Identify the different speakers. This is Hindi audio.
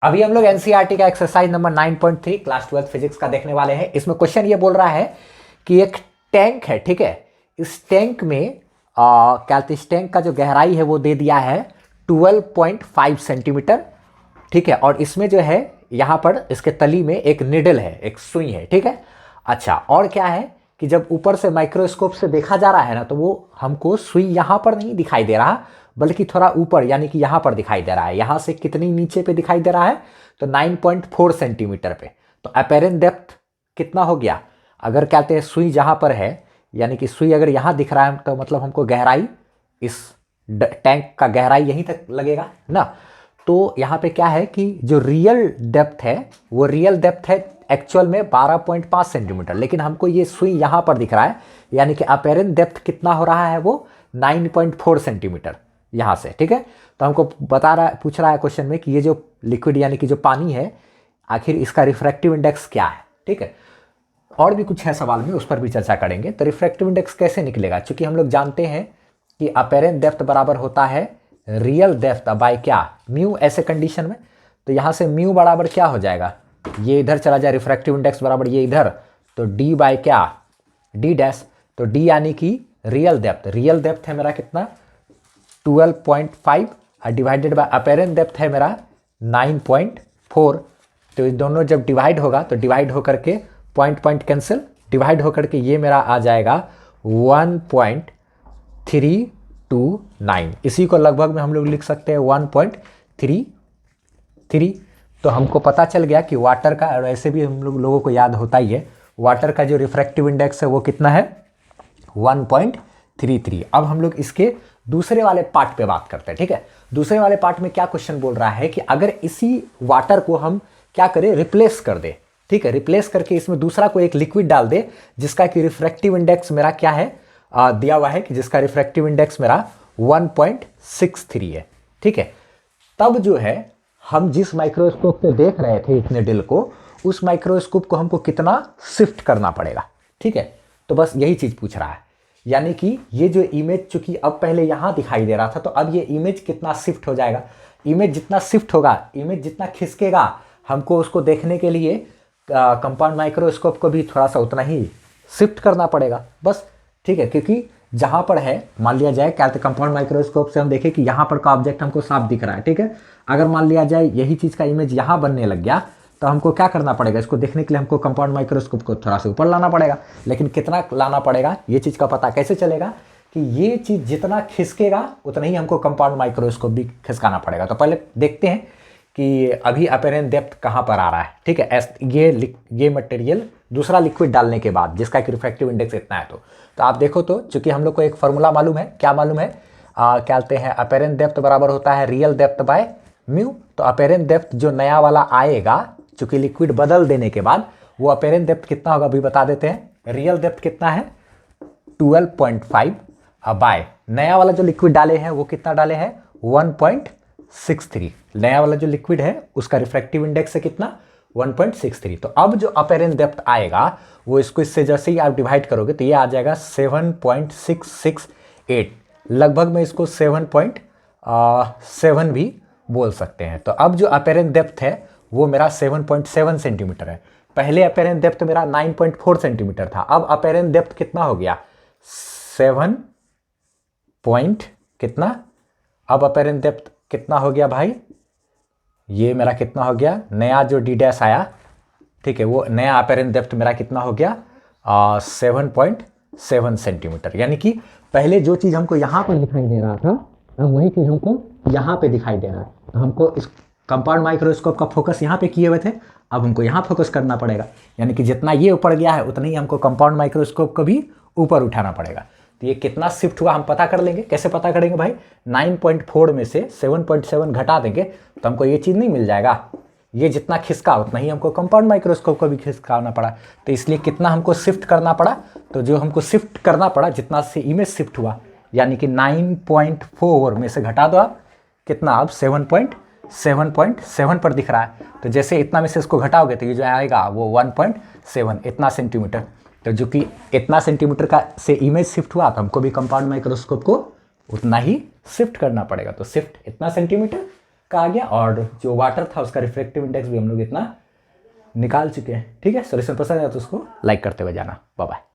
Speaker 1: अभी हम लोग एनसीईआरटी का एक्सरसाइज नंबर 9.3 क्लास 12 फिजिक्स का देखने वाले हैं। इसमें क्वेश्चन ये बोल रहा है कि एक टैंक है, ठीक है। इस टैंक में क्या कहते हैं, इस टैंक का जो गहराई है वो दे दिया है 12.5 सेंटीमीटर, ठीक है। और इसमें जो है यहाँ पर इसके तली में एक निडल है, एक सुई है, ठीक है। अच्छा, और क्या है कि जब ऊपर से माइक्रोस्कोप से देखा जा रहा है ना, तो वो हमको सुई यहाँ पर नहीं दिखाई दे रहा, बल्कि थोड़ा ऊपर यानी कि यहाँ पर दिखाई दे रहा है। यहाँ से कितनी नीचे पे दिखाई दे रहा है, तो 9.4 सेंटीमीटर पे। तो अपेरेंट डेप्थ कितना हो गया, अगर कहते हैं सुई जहाँ पर है, यानी कि सुई अगर यहाँ दिख रहा है तो मतलब हमको गहराई, इस टैंक का गहराई यहीं तक लगेगा ना। तो यहाँ पे क्या है कि जो रियल डेप्थ है वो रियल डेप्थ है एक्चुअल में 12.5 सेंटीमीटर, लेकिन हमको ये सुई यहाँ पर दिख रहा है, यानी कि अपेरेंट डेप्थ कितना हो रहा है, वो 9.4 सेंटीमीटर यहाँ से, ठीक है। तो हमको पूछ रहा है क्वेश्चन में कि ये जो लिक्विड यानी कि जो पानी है, आखिर इसका रिफ्रैक्टिव इंडेक्स क्या है, ठीक है। और भी कुछ है सवाल में, उस पर भी चर्चा करेंगे। तो रिफ्रैक्टिव इंडेक्स कैसे निकलेगा, क्योंकि हम लोग जानते हैं कि अपेरेंट डेप्थ बराबर होता है रियल डेप्थ बाय क्या, म्यू, ऐसे कंडीशन में। तो यहाँ से म्यू बराबर क्या हो जाएगा, ये इधर चला जाए, रिफ्रैक्टिव इंडेक्स बराबर ये इधर, तो डी बाय क्या, डी डैश। तो डी यानी कि रियल डेप्थ है मेरा कितना 12.5 डिवाइडेड बाय अपेरेंट डेप्थ है मेरा 9.4। तो ये दोनों जब डिवाइड होगा तो डिवाइड होकर के पॉइंट कैंसिल, डिवाइड होकर के ये मेरा आ जाएगा 1.329। इसी को लगभग में हम लोग लिख सकते हैं 1.33। तो हमको पता चल गया कि वाटर का, और ऐसे भी हम लोगों को याद होता ही है, वाटर का जो रिफ्रैक्टिव इंडेक्स है वो कितना है 1.33। अब हम लोग इसके दूसरे वाले पार्ट पे बात करते हैं, ठीक है। दूसरे वाले पार्ट में क्या क्वेश्चन बोल रहा है कि अगर इसी वाटर को हम क्या करें, रिप्लेस कर दे, ठीक है। रिप्लेस करके इसमें दूसरा कोई एक लिक्विड डाल दे जिसका कि रिफ्रैक्टिव इंडेक्स मेरा क्या है, दिया हुआ है कि जिसका रिफ्रैक्टिव इंडेक्स मेरा 1.63 है, ठीक है। तब जो है हम जिस माइक्रोस्कोप पे देख रहे थे इस निडल को, उस माइक्रोस्कोप को हमको कितना शिफ्ट करना पड़ेगा, ठीक है। तो बस यही चीज पूछ रहा है, यानी कि ये जो इमेज चूंकि अब पहले यहां दिखाई दे रहा था, तो अब ये इमेज कितना शिफ्ट हो जाएगा। इमेज जितना शिफ्ट होगा, इमेज जितना खिसकेगा, हमको उसको देखने के लिए कंपाउंड माइक्रोस्कोप को भी थोड़ा सा उतना ही शिफ्ट करना पड़ेगा, बस, ठीक है। क्योंकि जहां पर है, मान लिया जाए क्या कंपाउंड माइक्रोस्कोप से हम देखें कि यहां पर का ऑब्जेक्ट हमको साफ दिख रहा है, ठीक है। अगर मान लिया जाए यही चीज का इमेज यहां बनने लग गया, तो हमको क्या करना पड़ेगा, इसको देखने के लिए हमको कंपाउंड माइक्रोस्कोप को थोड़ा सा ऊपर लाना पड़ेगा। लेकिन कितना लाना पड़ेगा, ये चीज़ का पता कैसे चलेगा कि ये चीज़ जितना खिसकेगा उतना ही हमको कंपाउंड माइक्रोस्कोप भी खिसकाना पड़ेगा। तो पहले देखते हैं कि अभी अपेरेंट डेप्थ कहाँ पर आ रहा है, ठीक है। ये मटेरियल दूसरा लिक्विड डालने के बाद जिसका कि रिफ्रैक्टिव इंडेक्स इतना है, तो आप देखो, तो चूंकि हम लोग को एक फॉर्मूला मालूम है, क्या मालूम है, क्या कहते हैं, अपेरेंट डेप्थ बराबर होता है रियल डेप्थ बाय म्यू। तो अपेरेंट डेप्थ जो नया वाला आएगा, चूंकि लिक्विड बदल देने के बाद, वो अपेरेंट डेप्थ कितना होगा अभी बता देते हैं। रियल डेप्थ कितना है 12.5 बाय नया वाला जो लिक्विड डाले हैं वो कितना डाले हैं 1.63। नया वाला जो लिक्विड है उसका रिफ्रैक्टिव इंडेक्स है कितना 1.63। तो अब जो अपेरेंट डेप्थ आएगा वो इसको, इससे जैसे ही आप डिवाइड करोगे तो ये आ जाएगा 7.668। लगभग में इसको 7.7 भी बोल सकते हैं। तो अब जो अपेरेंट डेप्थ है वो मेरा 7.7 सेंटीमीटर है। पहले अपेरेंट डेप्थ मेरा 9.4 सेंटीमीटर था, अब अपेरेंट डेप्थ कितना हो गया 7 पॉइंट कितना, अब अपेरेंट डेप्थ कितना हो गया भाई, ये मेरा कितना हो गया, नया जो डी डैश आया, ठीक है, वो नया अपेरेंट डेप्थ मेरा कितना हो गया 7.7 सेंटीमीटर। यानी कि पहले जो चीज हमको यहां पर दिखाई दे रहा था, अब वही चीज हमको यहां पे दिखाई दे रहा है। तो हमको इस कंपाउंड माइक्रोस्कोप का फोकस यहाँ पे किए हुए थे, अब हमको यहाँ फोकस करना पड़ेगा। यानी कि जितना ये ऊपर गया है उतना ही हमको कंपाउंड माइक्रोस्कोप को भी ऊपर उठाना पड़ेगा। तो ये कितना शिफ्ट हुआ हम पता कर लेंगे। कैसे पता करेंगे भाई, 9.4 में से 7.7 घटा देंगे तो हमको ये चीज़ नहीं मिल जाएगा। ये जितना खिसका उतना ही हमको कंपाउंड माइक्रोस्कोप को भी खिसकाना पड़ा। तो इसलिए कितना हमको शिफ्ट करना पड़ा, तो जो हमको शिफ्ट करना पड़ा, जितना से इमेज शिफ्ट हुआ, यानी कि 9.4 में से घटा दो आप कितना, अब 7.7 पर दिख रहा है। तो जैसे इतना में से इसको घटाओगे तो ये जो आएगा वो 1.7 इतना सेंटीमीटर। तो जो कि इतना सेंटीमीटर का से इमेज शिफ्ट हुआ, तो हमको भी कंपाउंड माइक्रोस्कोप को उतना ही शिफ्ट करना पड़ेगा। तो शिफ्ट इतना सेंटीमीटर, का आ गया, और जो वाटर था उसका रिफ्रैक्टिव इंडेक्स भी हम लोग इतना निकाल चुके हैं। ठीक है, सॉल्यूशन पसंद आया तो उसको लाइक करते हुए जाना। Bye bye.